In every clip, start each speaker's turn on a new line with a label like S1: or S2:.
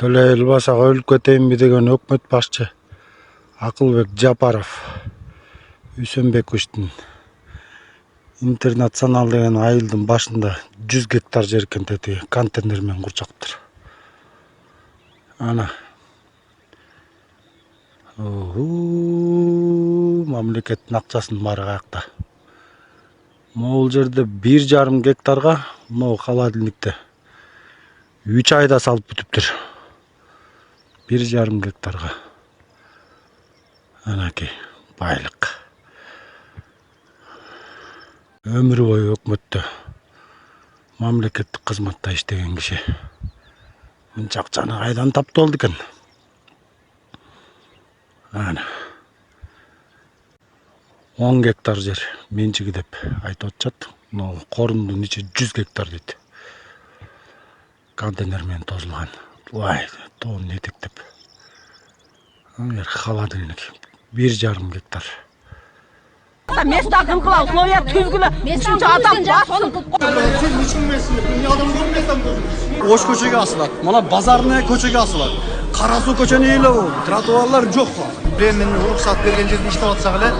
S1: Төле Элбасага өлкө тейинби деген өкмөт башчы Акылбек Жапаров Үсөнбековичтин Интернационал деген айылдын башында 100 гектар жеркен тети контейнермен курчаптыр. Ана мамлекеттин акчасынын баары каякта. Могул жерде 1,5 гектарга могу холодильникте 3 айда салып бүтүптүр. 1,5 гектарга. Анакей байлык. Өмүр бою өкмөттө мамлекеттик кызматта иштеген киши мынча акчаны кайдан таптып алды экен? Ана 10 гектар жер менчиги деп айтып атышат. Мына корундун ичи 100 гектар дейт. Контейнермен тозулган. Вай, тоон этектеп. Холодильник 1,5 гектар.
S2: Место кылгыла, условия түзгүлө. Үчүнчү адам бассын.
S3: Ош көчөгө асылат. Мана базарны көчөгө асылат. Кара суу көчөнү эле болду. Тротуарлар жок. Мен уруксат берген жерде иштеп атсак эле,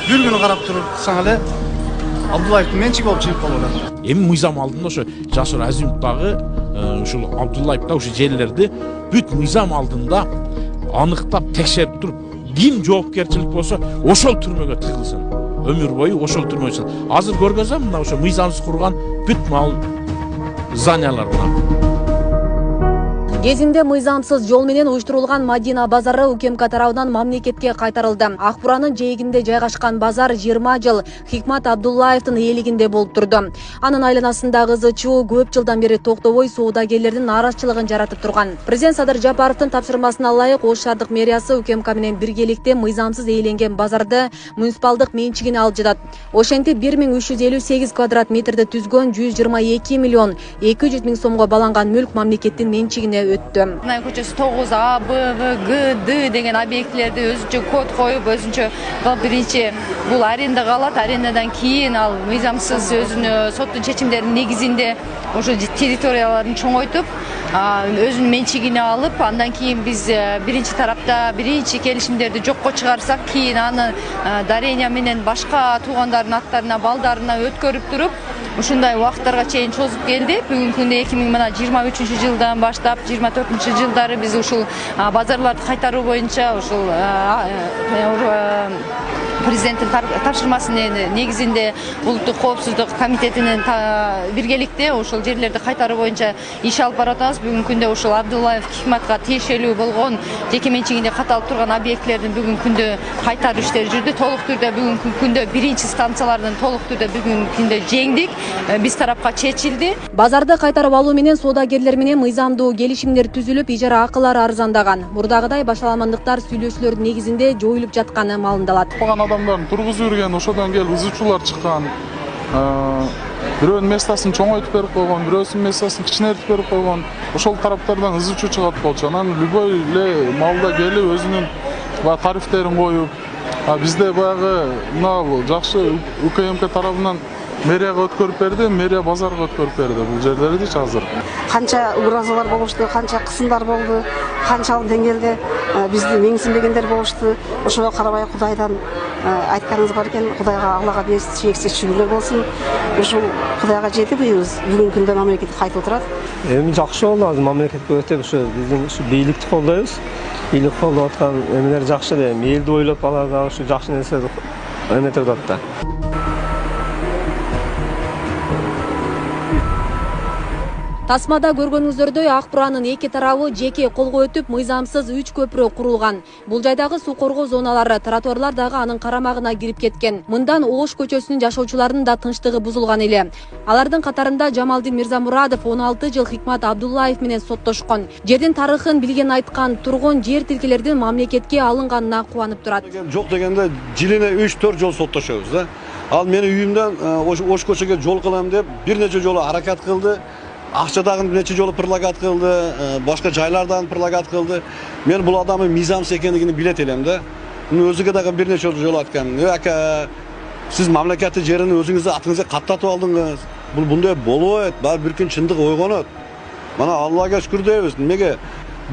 S3: бир күн карап турсаң эле Абдуллаевдин менчиги болуп чыгып калат.
S4: Эми мыйзам алдында ошо Жашар Азимов дагы ушул Абдуллаев да ушул жерлерди бүт мыйзам алдында аныктап текшерип туруп, ким жоопкерчилик болсо ошол түрмөгө тыгылсын. Өмүр бою ошол түрмөгө. Азыр көргөзөм мына ошо мыйзамсыз курган бүт мал зданиялар мына.
S5: Кезинде мыйзамсыз жол менен уюштурулган Мадина базары УКМК тарабынан мамлекетке кайтарылды. Акбуранын жээгинде жайгашкан базар 20 жыл Хикмат Абдуллаевдин ээлигинде болуп турду. Анын айланасындагы ызы чуу көп жылдан бери токтобой соодагерлердин нараачылыгын жаратып турган. Президент Садыр Жапаровдун тапшырмасына ылайык Ош шаардык мэриясы УКМК менен биргеликте мыйзамсыз ээленген базарды муниципалдык менчигине алып жатат. Ошентип 1358 квадрат метрди түзгөн 122 миллион 200 миң сомго баланган мүлк мамлекеттин менчигине өттү.
S6: Көчөсү 9А, Б, В, Г, Д деген объектилерди өзүнчө код коюп, өзүнчө биринчи бул арендага алат. Арендадан кийин ал мыйзамсыз өзүнүн соттун чечимдеринин негизинде ошо территорияларын чоңойтуп, өзүнүн менчигине алып, андан кийин биз биринчи тарапта биринчи келишимдерди жокко чыгарсак, кийин аны дарения менен башка туугандардын аттарына, балдарына өткөрүп туруп, ушундай убакыттарга чейин чозуп келди. Бүгүнкү күндө 2023-жылдан баштап 24-жылдары биз ушул базарларды кайтаруу боюнча ушул президенттин тапшырмасынын негизинде улуттук коопсуздук комитетинин биргеликте ушул жерлерди кайтаруу боюнча иш алып баратабыз. Бүгүнкү күндө ушул Абдуллаев Хикматка тиешелүү болгон жеке менчигинде каталып турган объектилердин бүгүнкү күндө кайтаруу иштери жүрдү. Толук түрдө бүгүнкү күндө биринчи станциялардын толук түрдө бүгүнкү күндө жеңдик. Биз тарапка чечилди.
S5: Базарды кайтарып алуу менен соодагерлер менен мыйзамдуу келишимдер түзүлүп, ижара акылары арзандаган. Мурдагыдай башаламандыктар сүйлөшүүлөрдүн негизинде жоюлуп жатканы маалымдалат.
S7: Адамдарын тургузуп жүрген, ошодон келип ызычуулар чыккан. Бирөөнүн местасын чоңойтуп берип койгон, бирөөсүнүн местасын кичинертип берип койгон. Ошол тараптардан ызычуу чыгат болчу. Анан любой эле малда келип өзүнүн тарифтерин коюп, бизде баягы мына жакшы УКМК тарабынан мэрияга өткөрүп берди, мэрия базарга өткөрүп берди бул жерлерди азыр.
S8: Канча угрозалар болушту, канча кысымдар болду, канчалык деңгээлде бизди меңсинбегендер болушту. Ошого карабай Кудайдан айтканыбыз бар экен, Кудайга, Аллага чексиз шүгүрлөр болсун. Ушул Кудайга жетип бүгүнкү күндө мамлекет кайтып турат.
S9: Эми жакшы болду, азыр мамлекетке өтүп ушу биздин ушу бийликти колдойбуз. Бийлик колдоп аткан эмелер жакшы эле, элди ойлоп алар дагы ушу жакшы нерсе эметип атат да.
S5: Тасмада көргөнүңүздөрдөй Акбуранын эки тарабы жеке колго өтүп, мыйзамсыз 3 көпүрө курулган. Бул жайдагы суу коргоо зоналары, тротуарлар дагы анын карамагына кирип кеткен. Мындан Ош көчөсүнүн жашоочуларынын да тынчтыгы бузулган эле. Алардын катарында Жамалдин Мирзамурадов 16 жыл Хикмат Абдуллаев менен соттошкон. Жердин тарыхын билген айткан тургун жер тилкелердин мамлекетке алынганына кубанып турат.
S3: Жок дегенде жилине 3-4 жол соттошобуз да. Ал мени үйүмдөн Ош көчөгө жол кылам деп бир нече жолу аракат кылды. Акчадагы нече жолу предлагат кылды, башка жайлардан предлагат кылды. Мен бул адамдын мыйзамсыз экендигин билет элем да. Муну өзүгө дагы бир нече жолу айткам. Ака, сиз мамлекеттик жерин өзүңүздүн атыңызга каттатып алдыңыз. Бул мындай болбойт. Баары бир күн чындык ойгонот. Mana Allah'a şükür deyimiz. Nege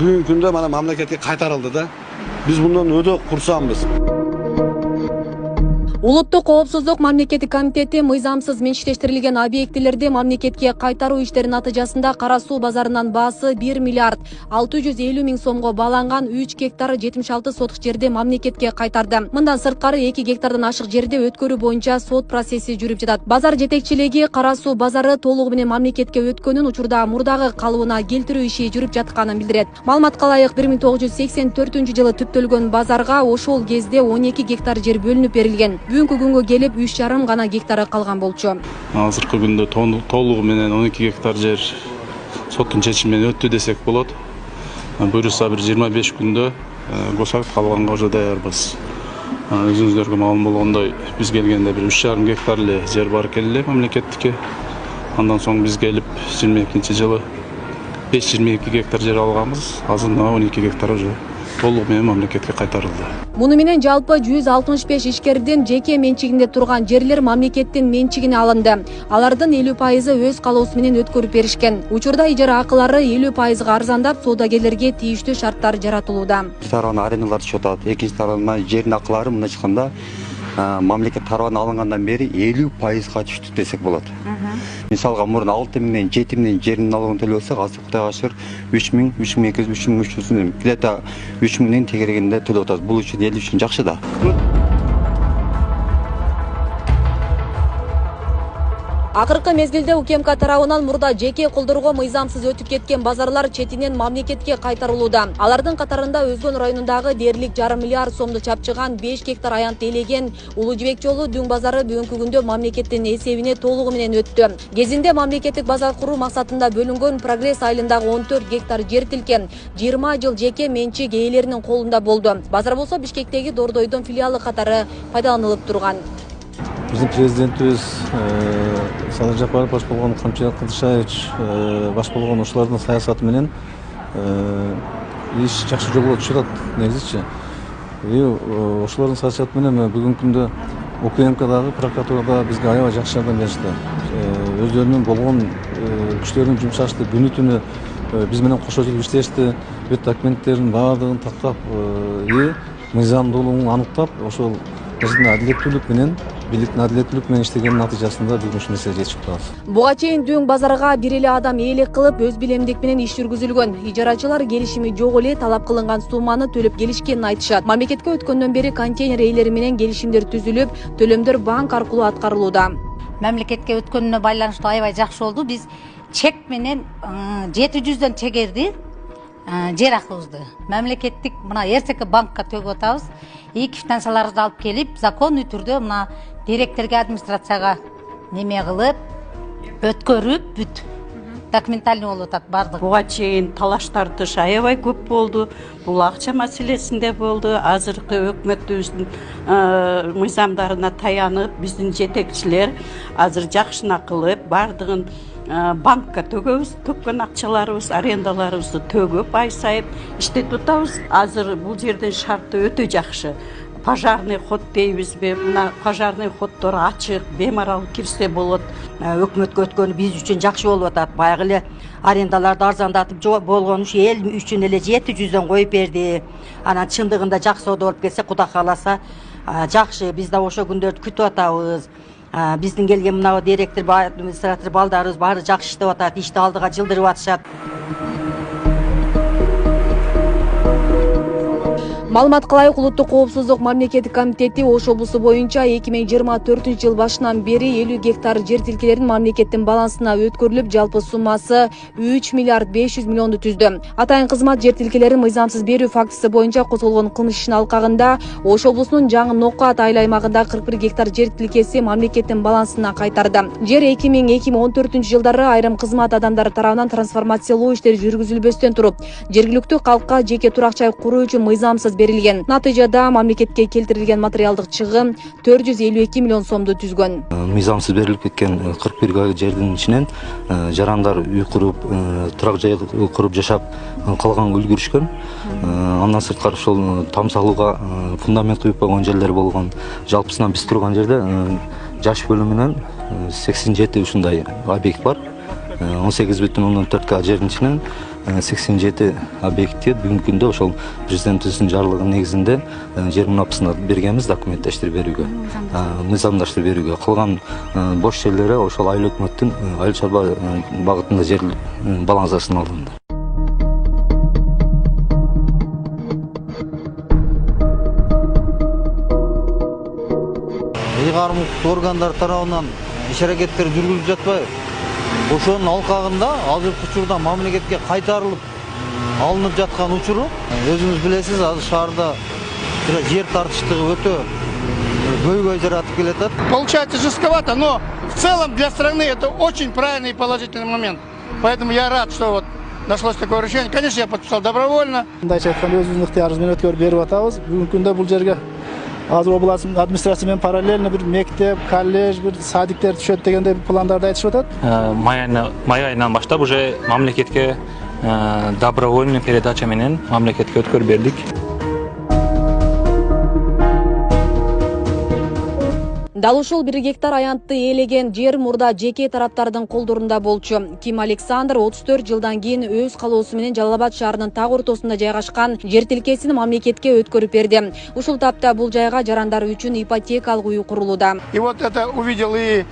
S3: бүгүнкү күндө mana мамлекетке кайтарылды да. Биз мындан өтө курсанбыз.
S5: Улуттук коопсуздук мамлекеттик комитети мыйзамсыз менчиктештирилген объектилерди мамлекетке кайтаруу иштеринин натыйжасында Кара суу базарынын баасы 1 миллиард 650 миң сомго бааланган 3 гектар 76 сотук жерди мамлекетке кайтарды. Мындан сырткары 2 гектардан ашык жерди өткөрүү боюнча сот процесси жүрүп жатат. Базар жетекчилиги Кара суу базары толугу менен мамлекетке өткөнүн, учурда мурдагы калыбына келтирүү иши жүрүп жатканын билдирет. Маалыматка ылайык 1984-жылы түптөлгөн базарга ошол кезде 12 гектар жер бөлүнүп берилген. Бүгүнкү күнгө келип 3,5 гана гектары калган болчу.
S7: Азыркы күндө толугу менен 12 гектар жер соттун чечими менен өттү десек болот. Буюрса бир 25 күндө кошак калганга уже даярбыз. Өзүңүздөргө маалым болгондой, биз келгенде бир 3,5 гектар эле жер бар экен эле мамлекеттикке. Андан соң биз келип 22-жылы 5,22 гектар жер алганбыз. Азыр 12 гектар уже толугу менен мамлекетке кайтарылды.
S5: Муну менен жалпы 165 ишкердин жеке менчигинде турган жерлер мамлекеттин менчигине алынды. Алардын 50% өз калоосу менен өткөрүп беришкен. Учурда ижара акылары 50% арзандап, соодагерлерге тийиштүү шарттар жаратылууда.
S10: Bir tarafına arenalar çötadi, ikinci tarafına jerin akıları mına çıkanda mamleket tarafına alıngandan beri 50%'ga düştü desek болады. Misalga murun 6 mingden 7 mingden jerin algın төлөсөк, азыр Кудайга шүкүр 3 миң, 3,200, 3,300 где-то 3 миңден тегерегинде төлөп атабыз. Бул үчүн эл үчүн жакшы да.
S5: Акыркы мезгилде УКМК тарабынан мурда жеке колдорго мыйзамсыз өтүп кеткен базарлар четинен мамлекетке кайтарылууда. Алардын катарында Өзгөн районундагы дээрлик 1,5 миллиард сомду чапчыган 5 гектар аянт ээлеген Улуу Жибек жолу Дүң базары бүгүнкү күндө мамлекеттин эсебине толугу менен өттү. Кезинде мамлекеттик базар куруу максатында бөлүнгөн Прогресс айылындагы 14 гектар жер тилкен 20 жыл жеке менчик ээлеринин колунда болду. Базар болсо Бишкектеги Дордойдун филиалы катары пайдаланылып турган.
S9: Биздин президентибиз Садыр Жапаров баш болгон, Камчылык Кылдышаевич баш болгон ошолордун саясаты менен иш жакшы жолго чыгат негизичи. Ошолордун саясаты менен бүгүнкү күндө УКМКдагы прокуратурада бизге аябай жакшы жардам беришти. Өздөрүнүн болгон күчтөрүн жумшашты, күнү түнү биз менен кошо жүрүп иштешти. Бүт документтердин баардыгын тактап, мыйзамдуулугун аныктап, ошол адилеттүүлүк менен бийликтин адилеттүүлүк менен иштегенин натыйжасында бүгүн ушул нерсеге жетип атабыз.
S5: Буга чейин Дүң базарга бир эле адам ээлик кылып, өз билемдик менен иш жүргүзүлгөн. Ижарачылар келишими жок эле талап кылынган сумманы төлөп келишкенин айтышат. Мамлекетке өткөндөн бери контейнер ээлери менен келишимдер түзүлүп, төлөмдөр банк аркылуу аткарылууда.
S11: Мамлекетке өткөнүнө байланыштуу аябай жакшы болду. Биз чек менен 700дөн чегерди жер акыбызды. Мамлекеттик мына РСК банкка төгүп атабыз. Эки станцияларыбызды алып келип, законный түрдө мына директорге, администрацияга неме кылып, өткөрүп, бүт документальный болуп атат бардыгы.
S12: Буга чейин талаштар аябай көп болду. Бул акча маселесинде болду. Азыркы өкмөтүбүздүн мыйзамдарына таянып, биздин жетекчилер азыр жакшына кылып, бардыгын банкка төгөбүз, төккөн акчаларыбыз, арендаларыбызды төгөп, ай сайып иштетип атабыз. Азыр бул жердин шарты өтө жакшы. Пожарный ход дейбизби? Мына пожарный ходдор ачык, бемарал кирсе болот.
S2: Өкмөткө өткөнү биз үчүн жакшы болуп атат. Баягы эле арендаларды арзандатып болгон үчүн эл үчүн эле 700дөн коюп берди. Анан чындыгында жакшы соода болуп кетсе, Кудай кааласа, жакшы. Биз да ошо күндөрдү күтүп атабыз. Биздин келген мына директор, администратор балдарыбыз баары жакшы иштеп атат, ишти алдыга жылдырып атышат.
S5: Маалыматка ылайык Улуттук коопсуздук мамлекеттик комитети Ош облусу боюнча 2024-жыл башынан бери 50 гектар жер тилкелерин мамлекеттин балансына өткөрүлүп, жалпы суммасы 3 миллиард 500 миллионду түздү. Атайын кызмат жер тилкелерин мыйзамсыз берүү фактысы боюнча козголгон кылмыш ишинин алкагында Ош облусунун Жаңы Нокат айыл аймагында 41 гектар жер тилкеси мамлекеттин балансына кайтарды. Жер 2000-2014-жылдары айрым кызмат адамдары тарабынан трансформациялоо иштери жүргүзүлбөстөн туруп, жергиликтүү калкка жеке турак жай куруу үчүн мыйзамсыз берилген. Натыйжада мамлекетке келтирилген материалдык чыгым 452 миллион сомду түзгөн.
S10: Мыйзамсыз берилип кеткен 41 га жердин ичинен жарандар үй куруп, турак жай куруп жашап калганга үлгүрүшкөн. Андан сырткары ошол тамсалууга фундамент куюп койгон жерлер болгон. Жалпысынан биз турган жерде жаш бөлүмүнөн 87 ушундай объект бар. 18,4 га жердин ичинен
S9: 87 объектте бүгүнкү күндө ошол президентибиздин жарлыгынын негизинде жер мунапасына бергенбиз, документтештирип берүүгө, мыйзамдаштырып берүүгө. Калган бош жерлери ошол айыл өкмөттүн айыл чарба багытында жер балансасына алынды.
S13: Ыйгарымдуу органдар тарабынан иш-аракеттер жүргүзүлүп жатпайбы? Ошонун алкагында азыркы учурда мамлекетке кайтарылып алынып жаткан учуру, өзүңүз билесиз, азыр шаарда жер тартыштыгы өтө көйгөй жаратып келатат.
S14: Получается жестковато, но в целом для страны это очень правильный и положительный момент. Поэтому я рад, что вот нашлось такое решение. Конечно, я подписал добровольно.
S15: Мындайча айтканда өзүбүздүн ыктыярыбыз менен өткөрүп берип атабыз. Бүгүнкү күндө бул жерге азыр область администрация менен параллельно бир мектеп, колледж, бир садиктер түшөт дегендей пландарды айтышып атат.
S16: Май айынан баштап уже мамлекетке добровольный передача менен мамлекетке өткөрүп бердик.
S5: Дал ушул 1 гектар аянтты ээлеген жер мурда жеке тараптардын колдорунда болчу. Ким Александр 34 жылдан кийин өз калоосу менен Жалал Абад шаарынын так ортосунда жайгашкан жер тилкесин мамлекетке өткөрүп берди. Ушул тапта бул жайга жарандар үчүн ипотекалык үй курулууда.
S14: И вот это увидел и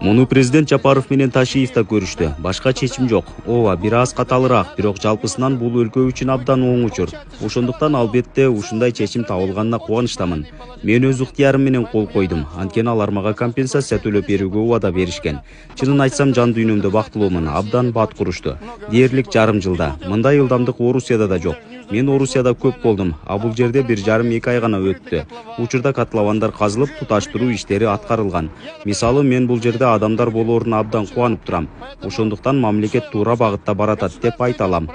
S17: Муну президент Жапаров менен Ташиев да көрүштү. Башка чечим жок. Ооба, бир аз каталыраак, бирок жалпысынан бул өлкө үчүн абдан оң учур. Ошондуктан албетте ушундай чечим табылганына кубанычтамын. Мен өз ыктыярым менен кол койдум. Анткени алар мага компенсация төлөп берүүгө убада беришкен. Чынын айтсам, жан дүйнөмдө бактылуумун. Абдан бат курушту. Дээрлик жарым жылда. Мындай ылдамдык Орусияда да жок. Мен Орусияда көп болдум. А бул жерде 1,5-2 ай гана өттү. Учурда котловандар казылып, туташтыруу иштери аткарылган. Мисалы, мен бул жерде адамдар болооруна абдан кубанып турам. Ошондуктан мамлекет туура багытта баратат деп айта алам.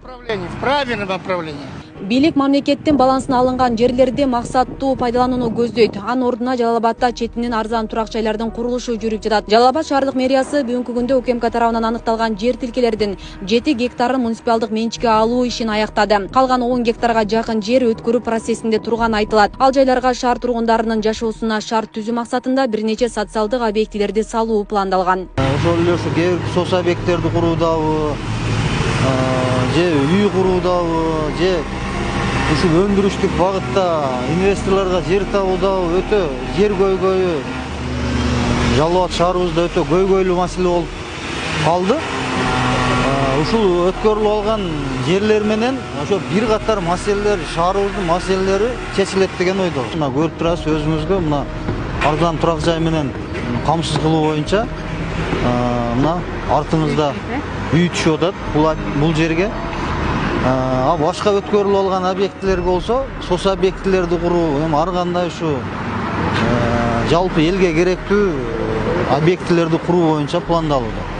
S14: в правильном направлении.
S5: Бийлик мамлекеттин балансына алынган жерлерди максаттуу пайдаланууну көздөйт. Анын ордуна Жалал Абадта четинен арзан турак жайлардын курулушу жүрүп жатат. Жалал Абад шаардык мэриясы бүгүнкү күндө УКМК тарабынан аныкталган жер тилкелердин 7 гектарын муниципалдык менчикке алуу ишин аяктады. Калган 10 гектарга жакын жер өткөрүү процессинде турганы айтылат. Ал жайларга шаар тургундарынын жашоосуна шарт түзүү максатында бир нече социалдык объектилерди салуу пландалган.
S13: Ошол эле ушу кээ бир соц объекттерди куруудабы, же үй куруудабы, же ушул өндүрүштүк багытта инвесторлорго жер табуудабы өтө жер көйгөйү Жалал Абад шаарыбызда өтө көйгөйлүү маселе болуп калды. Ушул өткөрүлүп алган жерлер менен ошо бир катар маселелер, шаарыбыздын маселелери чечилет деген ойдобуз. Мына көрүп турасыз, өзүңүзгө мына арзан турак жай менен камсыз кылуу боюнча мына артыңызда үй түшүп атат бул жерге. А башка өткөрүлүп алган объектилер болсо, соц объектилерди куруу, эми ар кандай ушу жалпы элге керектүү объектилерди куруу боюнча пландалууда.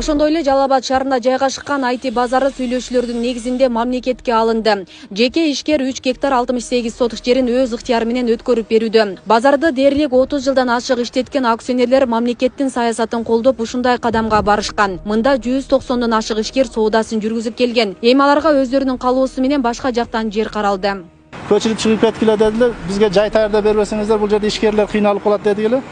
S5: Ошондой эле Жалал Абад шаарында жайгашкан IT базары сүйлөшүүлөрдүн негизинде мамлекетке алынды. Жеке ишкер 3 гектар 68 сотық жерин өз ыктыяры менен өткөрүп берүүдө. Базарды дээрлик 30 жылдан ашык иштеткен акционерлер мамлекеттин саясатын колдоп ушундай кадамга барышкан. Мында 190дон ашык ишкер соодасын жүргүзүп келген. Эми аларга өздөрүнүн калоосу менен башка жактан жер каралды.
S15: Көчүрүп чыгып кеткиле дедилер. Бизге жай таярдап бербесеңиздер, бул жерде ишкерлер кыйналып калат дедигиле.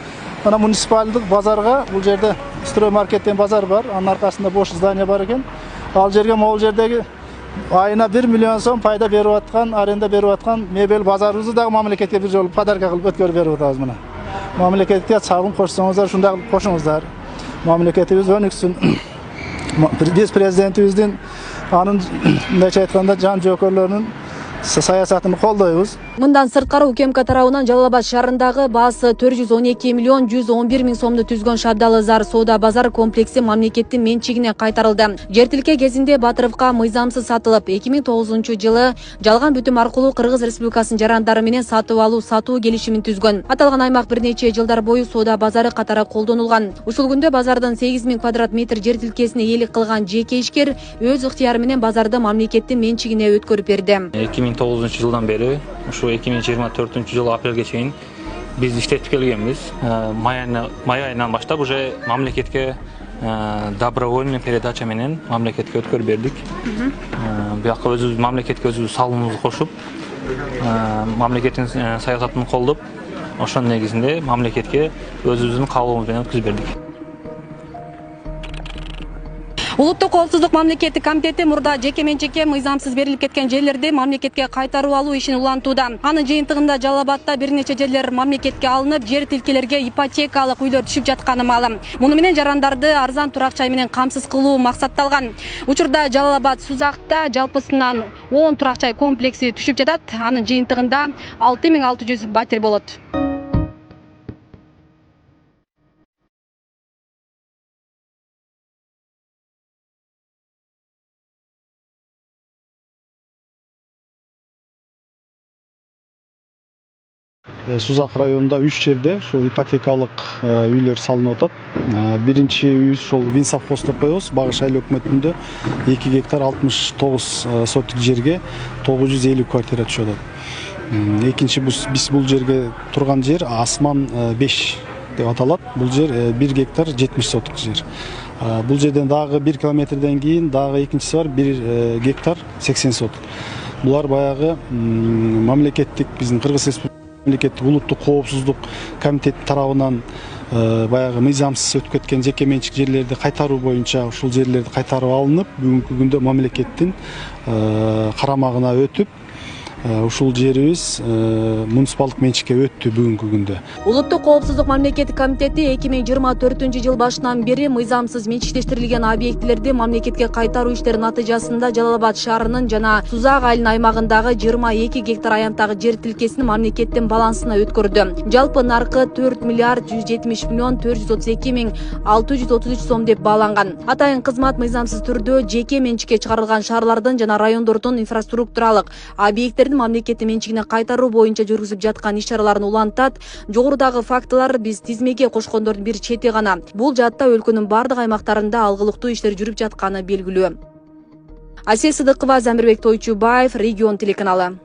S15: Мына муниципалдык базарга, бул жерде строймаркет деген базар бар, анын аркасында бош здание бар экен. Ал жерге могул жердеги айына 1 миллион сом пайда берип аткан, аренда берип аткан мебель базарыбызды дагы мамлекетке бир жолу подарка кылып өткөрүп берип атабыз мына. Мамлекетке чагым кошсоңуздар, ушундай кылып кошуңуздар. Мамлекетибиз өнүксүн. Биз президентибиздин анын мындайча айтканда жан жөөкөрлөрүнүн саясатын колдойбуз.
S5: Мындан сырткары УКМК тарабынан Жалал Абад шаарындагы баасы 412 миллион 111 миң сомду түзгөн Шабдалы Зар соода базар комплекси мамлекеттин менчигине кайтарылды. Жер тилке кезинде Батыровка мыйзамсыз сатылып, 2009 жылы жалган бүтүм аркылуу Кыргыз Республикасынын жарандары менен сатып алуу сатуу келишимин түзгөн. Аталган аймак бир нече жылдар бою соода базары катары колдонулган. Ушул күндө базардын 8 миң квадрат метр жер тилкесине ээлик кылган жеке ишкер өз ыктыяры менен базарды мамлекеттин менчигине өткөрүп берди.
S16: 2009 жылдан бери ушу 2024 жыл апрелге чейин биз иштетип келгенбиз. Май айынан баштап уже мамлекетке добровольный передача менен мамлекетке өткөрүп бердик. Бияка өзүбүз мамлекетке өзүбүз салымыбызды кошуп, мамлекеттин саясатын колдоп, ошонун негизинде мамлекетке өзүбүздүн каалообуз менен өткүзүп бердик.
S5: Улуттук коопсуздук мамлекеттик комитети мурда жеке менчикке мыйзамсыз берилип кеткен жерлерди мамлекетке кайтарып алуу ишин улантууда. Анын жыйынтыгында Жалал Абадта бир нече жерлер мамлекетке алынып, жер тилкелерге ипотекалык үйлөр түшүп жатканы маалым. Муну менен жарандарды арзан турак жай менен камсыз кылуу максатталган. Учурда Жалал Абад Сузакта жалпысынан 10 турак жай комплекси түшүп жатат. Анын жыйынтыгында 6600 батир болот.
S15: Сузак районунда 3 жерде ушул ипотекалык үйлөр салынып атат. Биринчи үй ушул Винсовхоз деп коебуз, Багыш айыл өкмөтүндө 2 гектар 69 сотик жерге 950 квартира түшүп атат. Экинчи биз бул жерге турган жер Асман 5 деп аталат. Бул жер 1 гектар 70 сотик жер. Бул жерден дагы 1 километрден кийин дагы экинчиси бар 1 гектар 80 сотик. Булар баягы мамлекеттик биздин Кыргыз Республикасы мамлекеттик улуттук коопсуздук комитет тарабынан баягы мыйзамсыз өтүп кеткен жеке менчик жерлерди кайтаруу боюнча ушул жерлерди кайтарып алынып, бүгүнкү күндө мамлекеттин карамагына өтүп, ушул жерибиз муниципалдык менчикке өттү бүгүнкү күндө.
S5: Улуттук коопсуздук мамлекеттик комитети 2024-жыл башынан бери мыйзамсыз менчиктештирилген объектилерди мамлекетке кайтаруу иштеринин натыйжасында Жалал Абад шаарынын жана Сузак айылынын аймагындагы 22 гектар аянттагы жер тилкесин мамлекеттин балансына өткөрдү. Жалпы наркы 4 миллиард 170 миллион 432 миң 633 сом деп бааланган. Атайын кызмат мыйзамсыз түрдө жеке менчикке чыгарылган шаарлардын жана райондордун инфраструктуралык объекттердин мамлекеттин менчигине кайтаруу боюнча жүргүзүп жаткан иш-чараларын улантат. Жогорудагы фактылар биз тизмеге кошкондордун бир чети гана. Бул жаатта өлкөнүн бардык аймактарында алгылыктуу иштер жүрүп жатканы белгилүү. Асия Сыдыкова, Замирбек Тойчубаев, Регион телеканалы.